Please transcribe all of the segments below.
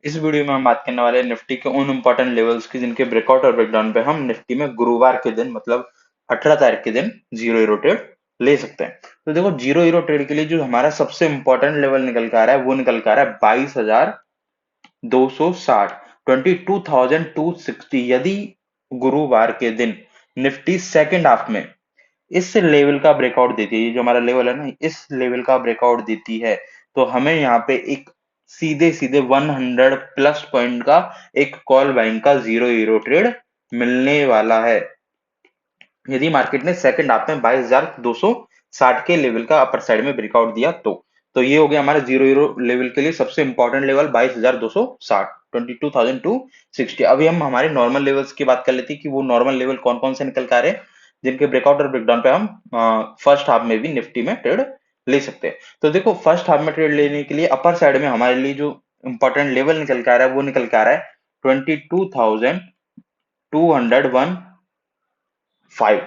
इस वीडियो में हम बात करने वाले हैं निफ्टी के उन इंपॉर्टेंट लेवल्स की जिनके ब्रेकआउट और ब्रेकडाउन पे हम निफ्टी में गुरुवार के दिन मतलब 18 तारीख के दिन जीरो हीरो ट्रेड ले सकते हैं। तो देखो जीरो हीरो ट्रेड के लिए जो हमारा सबसे इंपॉर्टेंट लेवल निकल के आ रहा है वो निकल के आ रहा है 22,260, 22,260। यदि गुरुवार के दिन निफ्टी सेकेंड हाफ में इस लेवल का ब्रेकआउट देती है, ये जो हमारा लेवल है ना, इस लेवल का ब्रेकआउट देती है, तो हमें यहाँ पे एक सीधे सीधे 100 प्लस पॉइंट का एक कॉल बाइंग का जीरो हीरो ट्रेड मिलने वाला है। यदि मार्केट ने सेकंड हाफ में 22,260 के लेवल का अपर साइड में ब्रेकआउट दिया तो ये हो गया हमारा जीरो हीरो लेवल के लिए सबसे इंपॉर्टेंट लेवल 22,260, 22,260। अभी हम हमारे नॉर्मल लेवल्स की बात कर लेते हैं कि वो नॉर्मल लेवल कौन कौन से निकल के आ रहे हैं जिनके ब्रेकआउट और ब्रेकडाउन पे हम फर्स्ट हाफ में भी निफ्टी में ट्रेड ले सकते हैं। तो देखो फर्स्ट हाफ में ट्रेड लेने के लिए अपर साइड में हमारे लिए जो इंपॉर्टेंट लेवल निकल के आ रहा है वो निकल के आ रहा है 22,201,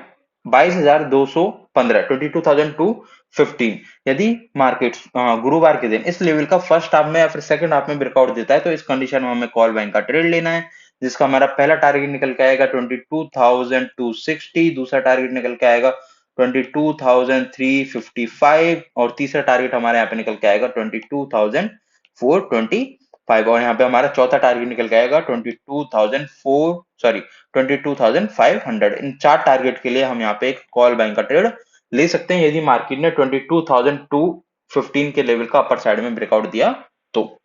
22,215, 22,215। यदि मार्केट गुरुवार के दिन इस लेवल का फर्स्ट हाफ में या फिर सेकंड हाफ में ब्रेकआउट देता है तो इस कंडीशन में हमें कॉल बाइंग का ट्रेड लेना है, जिसका हमारा पहला टारगेट निकल के आएगा 22,260, दूसरा टारगेट निकल के आएगा 22,355 और तीसरा टारगेट हमारे यहाँ पे निकल के आएगा 22,425 और यहाँ पे हमारा चौथा टारगेट निकल के आएगा 22,500। इन चार टारगेट के लिए हम यहाँ पे एक कॉल बाइंग का ट्रेड ले सकते हैं यदि मार्केट ने 22,215 के लेवल का अपर साइड में ब्रेकआउट दिया तो।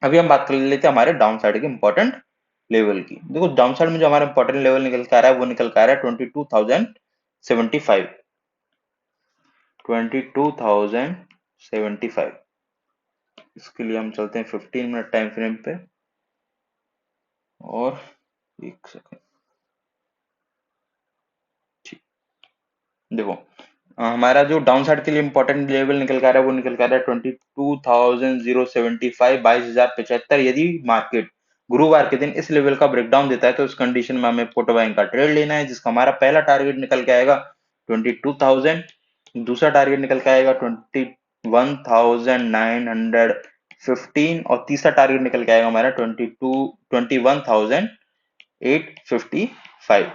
अभी हम बात कर लेते हैं हमारे डाउन साइड के इंपॉर्टेंट लेवल की। देखो डाउन साइड में जो हमारा इंपॉर्टेंट लेवल निकल के आ रहा है वो निकल के आ रहा है 22,075, 22,075। इसके लिए हम चलते हैं 15 मिनट टाइम फ्रेम पे और एक सेकंड। ठीक, देखो हमारा जो डाउन साइड के लिए इंपॉर्टेंट लेवल निकल कर आ रहा है वो निकल कर आ रहा है 22,075, 22,075। यदि मार्केट गुरुवार के दिन इस लेवल का ब्रेकडाउन देता है तो इस कंडीशन में हमें पुट बाइंग का ट्रेड लेना है, जिसका हमारा पहला टारगेट निकल के आएगा 22,000, दूसरा टारगेट निकल के आएगा 21,915 और तीसरा टारगेट निकल के आएगा हमारा 21,855,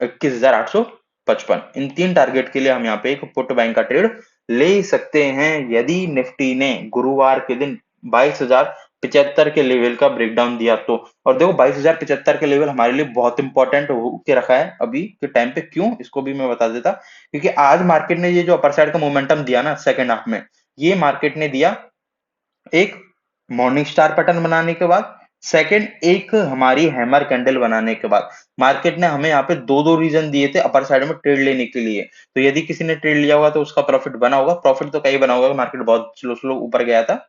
21,855। इन तीन टारगेट के लिए हम यहाँ पे एक पुट बाइंग का ट्रेड ले सकते हैं यदि निफ्टी ने गुरुवार के दिन 22,075 के लेवल का ब्रेकडाउन दिया तो। और देखो 22,075 के लेवल हमारे लिए बहुत इंपॉर्टेंट के रखा है अभी के टाइम पे, क्यों इसको भी मैं बता देता। क्योंकि आज मार्केट ने ये जो अपर साइड का मोमेंटम दिया ना सेकेंड हाफ में, ये मार्केट ने दिया एक मॉर्निंग स्टार पैटर्न बनाने के बाद, सेकंड एक हमारी हैमर कैंडल बनाने के बाद। मार्केट ने हमें यहाँ पे दो दो रीजन दिए थे अपर साइड में ट्रेड लेने के लिए। तो यदि किसी ने ट्रेड लिया होगा तो उसका प्रॉफिट बना होगा, प्रॉफिट तो कहीं बना होगा, मार्केट बहुत स्लो स्लो ऊपर गया था।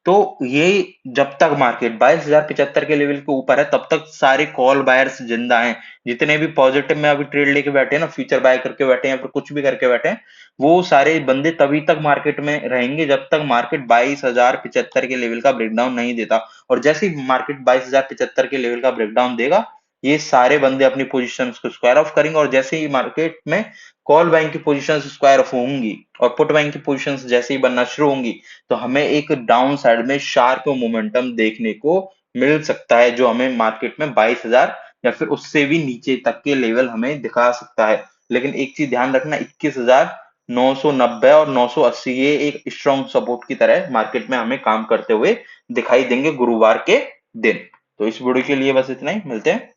तो ये जब तक मार्केट 22,075 के लेवल के ऊपर है तब तक सारे कॉल बायर्स जिंदा हैं। जितने भी पॉजिटिव में अभी ट्रेड लेके बैठे हैं ना, फ्यूचर बाय करके बैठे हैं या फिर कुछ भी करके बैठे हैं, वो सारे बंदे तभी तक मार्केट में रहेंगे जब तक मार्केट 22,075 के लेवल का ब्रेकडाउन नहीं देता। और जैसे ही मार्केट 22,075 के लेवल का ब्रेकडाउन देगा, ये सारे बंदे अपनी पोजीशंस को स्क्वायर ऑफ करेंगे और जैसे ही मार्केट में कॉल बाइंग की पोजीशंस स्क्वायर ऑफ होंगी और पुट बाइंग की पोजीशंस जैसे ही बनना शुरू होंगी तो हमें एक डाउन साइड में शार्प मोमेंटम देखने को मिल सकता है, जो हमें मार्केट में 22,000 या फिर उससे भी नीचे तक के लेवल हमें दिखा सकता है। लेकिन एक चीज ध्यान रखना, 21,990 और 980 ये एक स्ट्रॉन्ग सपोर्ट की तरह मार्केट में हमें काम करते हुए दिखाई देंगे गुरुवार के दिन। तो इस वीडियो के लिए बस इतना ही, मिलते हैं